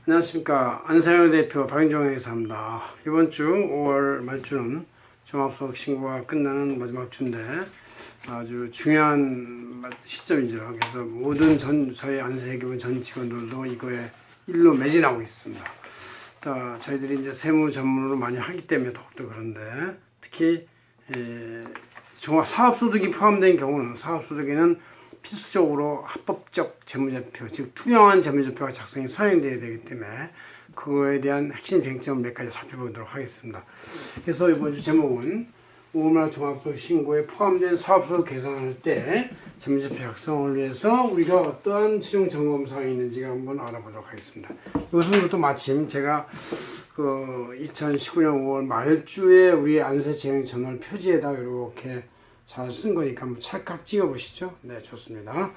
안녕하십니까. 안사현 대표 박윤종 회사입니다. 이번 주 5월 말주는 종합소득 신고가 끝나는 마지막 주인데 아주 중요한 시점이죠. 그래서 모든 저희 안세기본 전 직원들도 이거에 일로 매진하고 있습니다. 저희들이 이제 세무 전문으로 많이 하기 때문에 더욱더 그런데 특히 종합 사업소득이 포함된 경우는 사업소득에는 필수적으로 합법적 재무제표, 즉 투명한 재무제표가 작성이 서행되어야 되기 때문에 그거에 대한 핵심 쟁점을 몇 가지 살펴보도록 하겠습니다. 그래서 이번 주 제목은 5월 종합소득 신고에 포함된 사업소득 계산할 때 재무제표 작성을 위해서 우리가 어떠한 최종 점검 사항이 있는지가 한번 알아보도록 하겠습니다. 이것은 또 마침 제가 2019년 5월 말주에 우리 안세재행 저널 표지에다 이렇게 잘 쓴 거니까 한번 찰칵 찍어 보시죠. 네, 좋습니다.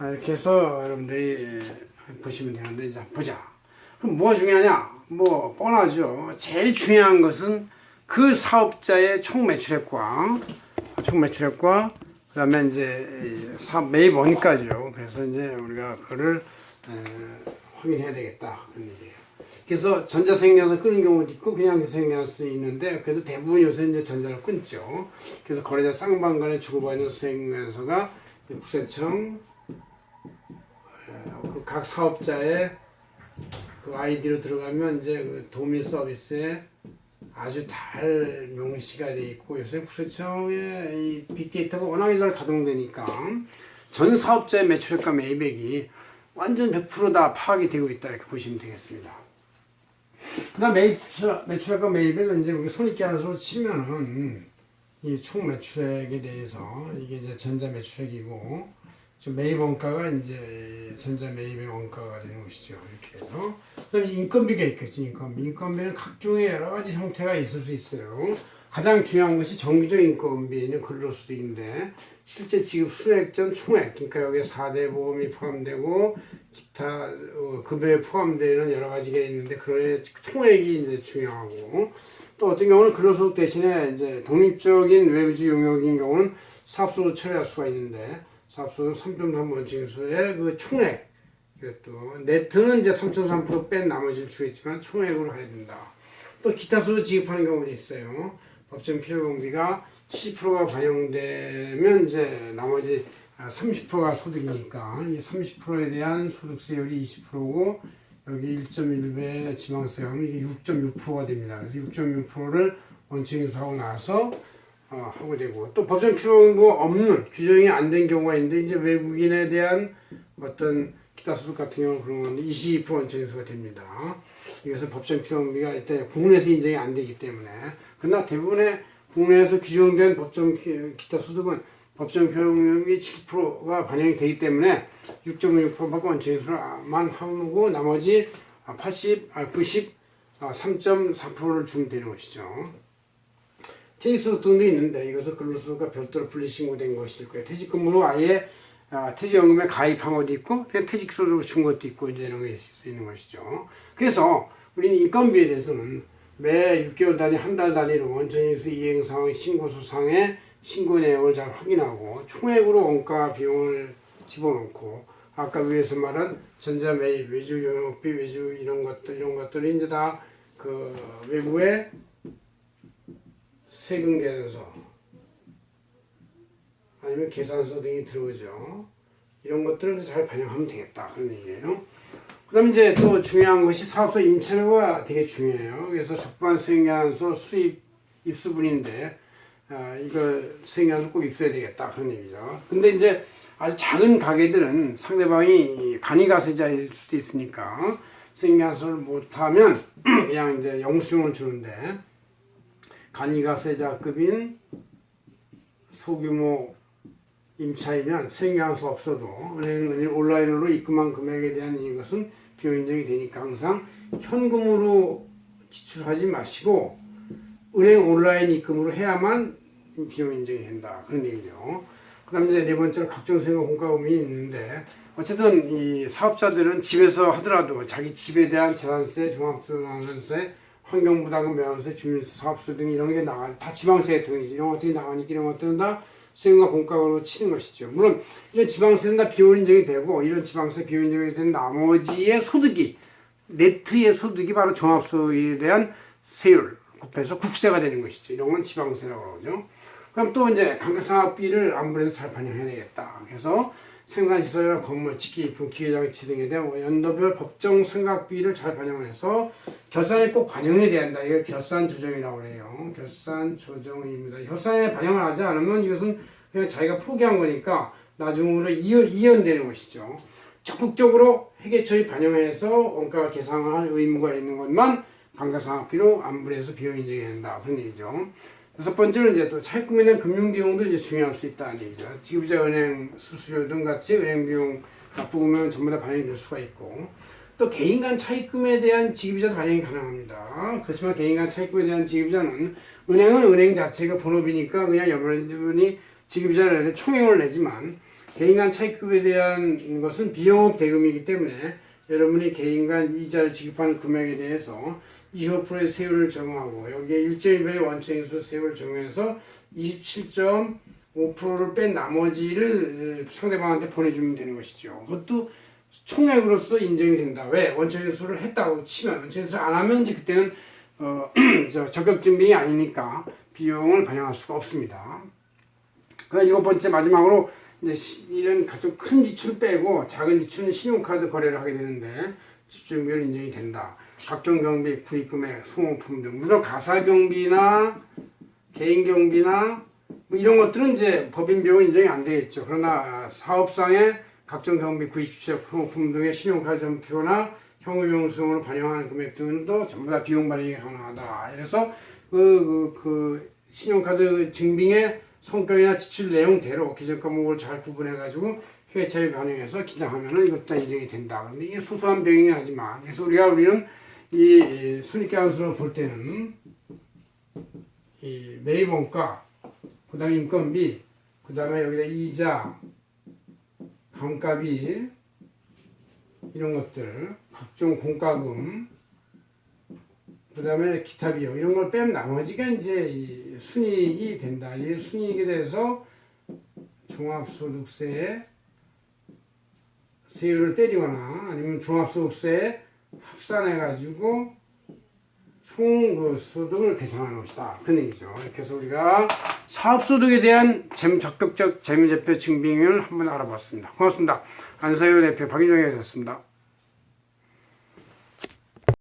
이렇게 해서 여러분들이 보시면 되는데, 이제 보자. 그럼 뭐가 중요하냐? 뭐 뻔하죠. 제일 중요한 것은 그 사업자의 총 매출액과 그다음에 이제 사업 매입 원가죠. 그래서 이제 우리가 그거를 확인해야 되겠다 그런 얘기예요. 그래서 전자생명에서 끊는 경우도 있고 그냥 생명할 수 있는데, 그래도 대부분 요새 이제 전자를 끊죠. 그래서 거래자 쌍방 간에 주고받는 수행회사가 국세청 각 사업자의 그 아이디로 들어가면 이제 그 도미 서비스에 아주 잘 명시가 돼 있고, 요새 국세청의 이 빅데이터가 워낙에 잘 가동되니까 전 사업자의 매출액과 매입액이 완전 100% 다 파악이 되고 있다 이렇게 보시면 되겠습니다. 그다음 매출액과 매입액은 이제 우리 손익 계산서로 치면은 이 총 매출액에 대해서 이게 이제 전자 매출액이고, 매입 원가가 이제 전자 매입의 원가가 되는 것이죠. 이렇게 해서 그다음에 인건비가 있겠죠. 인건비는 각종의 여러 가지 형태가 있을 수 있어요. 가장 중요한 것이 정기적 인건비는 근로소득인데, 실제 지급 수액 전 총액, 그러니까 여기에 4대 보험이 포함되고 기타 급여에 포함되는 여러 가지가 있는데, 그런 총액이 이제 중요하고, 또 어떤 경우는 근로소득 대신에 이제 독립적인 외부주 용역인 경우는 사업소득 처리할 수가 있는데, 사업소득 3.3 원칙수의 그 총액, 이것도 네트는 이제 3.3% 뺀 나머지를 주겠지만 총액으로 해야 된다. 또 기타 소득 지급하는 경우도 있어요. 법정 필요경비가 70%가 반영되면 이제 나머지 30%가 소득이니까 이 30%에 대한 소득세율이 20%고 여기 1.1배 지방세가 하면 이게 6.6%가 됩니다. 그래서 6.6%를 원칙인수하고 나서 하고 되고, 또 법정 필요경비가 없는 규정이 안 된 경우가 있는데, 이제 외국인에 대한 어떤 기타 소득 같은 경우는 그런 건데 22% 원칙인수가 됩니다. 이것은 법정 필요경비가 일단 국내에서 인정이 안 되기 때문에. 그러나 대부분의 국내에서 규정된 법정 기타 소득은 법정 필요경비 7%가 반영이 되기 때문에 6.6%밖에 원칙인수만 하고 나머지 3.4%를 주면 되는 것이죠. 퇴직소득 등도 있는데 이것은 근로소득과 별도로 분리신고된 것일 거예요. 퇴직근무로 아예 퇴직연금에 가입한 것도 있고, 퇴직소득을 준 것도 있고, 이제 이런 게 있을 수 있는 것이죠. 그래서 우리는 인건비에 대해서는 매 6개월 단위, 한 달 단위로 원천인수 이행상황 신고서상의 신고 내역을 잘 확인하고, 총액으로 원가 비용을 집어넣고, 아까 위에서 말한 전자매입, 외주 용역비, 외주 이런 것들이 이제 다 그 외부의 세금 계산서 아니면 계산서 등이 들어오죠. 이런 것들을 잘 반영하면 되겠다 그런 얘기예요. 그 다음 이제 또 중요한 것이 사업소 임차료가 되게 중요해요. 그래서 적반 수행계산서 수입 입수분인데 이걸 수행계산서 꼭 입수해야 되겠다 그런 얘기죠. 근데 이제 아주 작은 가게들은 상대방이 간이가세자일 수도 있으니까 수행계산서를 못하면 그냥 이제 영수증을 주는데, 간이가세자급인 소규모 임차이면 수행계산서 없어도 은행 온라인으로 입금한 금액에 대한 이것은 비용 인정이 되니까 항상 현금으로 지출하지 마시고 은행 온라인 입금으로 해야만 비용 인정이 된다 그런 얘기죠. 그 다음에 이제 네 번째로 각종 수행과 공과금이 있는데, 어쨌든 이 사업자들은 집에서 하더라도 자기 집에 대한 재산세, 종합소득세, 환경부담금, 면허세, 주민세, 사업소 등 이런 게 다 지방세 등이지. 이런 것들이 나가니까 이런 것들은 다 수행과 공과금으로 치는 것이죠. 물론 이런 지방세는 다 비용 인정이 되고, 이런 지방세 비용 인정이 된 나머지의 소득이 네트의 소득이 바로 종합소득에 대한 세율 곱해서 국세가 되는 것이죠. 이런 건 지방세라고 그러죠. 그럼 또 이제 감가상각비를 안분해서 잘 반영해야 되겠다. 그래서 생산시설이나 건물, 직기입품, 기계장치 등에 대한 연도별 법정 상각비를 잘 반영해서 결산에 꼭 반영해야 된다. 이게 결산 조정이라고 그래요. 결산 조정입니다. 결산에 반영을 하지 않으면 이것은 그냥 자기가 포기한 거니까 나중으로 이연되는 것이죠. 적극적으로 회계처리 반영해서 원가 계상을 할 의무가 있는 것만 감가상각비로 안분해서 비용 인정이 된다. 그런 얘기죠. 여섯 번째는 이제 또 차입금에 대한 금융 비용도 이제 중요할 수 있다는 얘기죠. 지급자 은행 수수료 등 같이 은행 비용 납부금은 전부 다 반영이 될 수가 있고, 또 개인 간 차입금에 대한 지급자도 반영이 가능합니다. 그렇지만 개인 간 차입금에 대한 지급자는 은행은 은행 자체가 본업이니까 그냥 여러분이 지급자를 총액을 내지만 개인 간 차입금에 대한 것은 비용업 대금이기 때문에 여러분이 개인 간 이자를 지급하는 금액에 대해서 25%의 세율을 정하고 여기에 1.1배의 원천인수 세율을 정해서 27.5%를 뺀 나머지를 상대방한테 보내주면 되는 것이죠. 그것도 총액으로서 인정이 된다. 왜? 원천인수를 했다고 치면, 원천인수를 안 하면 이제 그때는 적격증빙이 아니니까 비용을 반영할 수가 없습니다. 그럼 일곱 번째 마지막으로 이제 이런 좀 큰 지출 빼고 작은 지출은 신용카드 거래를 하게 되는데 지출금액 인정이 된다. 각종 경비, 구입금액, 소모품 등 물론 가사 경비나 개인 경비나 뭐 이런 것들은 이제 법인 비용은 인정이 안 되겠죠. 그러나 사업상의 각종 경비, 구입 주책, 소모품 등의 신용카드 전표나 현금용 수용으로 반영하는 금액 등도 전부 다 비용 반영이 가능하다. 그래서 그 신용카드 증빙의 성격이나 지출 내용대로 기존 과목을 잘 구분해가지고 회계처리 반영해서 기장하면은 이것도 다 인정이 된다. 근데 이게 소소한 비용이 하지만, 그래서 우리는 이 손익계산서를 볼 때는 이 매입원가, 그 다음에 인건비, 그 다음에 여기다 이자, 감가비, 이런 것들, 각종 공과금, 그 다음에 기타 비용, 이런 걸 빼면 나머지가 이제 이 순이익이 된다. 이 순이익에 대해서 종합소득세에 세율을 때리거나 아니면 종합소득세에 합산해가지고 총 그 소득을 계산하는 것이다. 그런 얘기죠. 이렇게 해서 우리가 사업소득에 대한 적격적 재무제표 증빙을 한번 알아봤습니다. 고맙습니다. 안서유 대표 박인종이었습니다.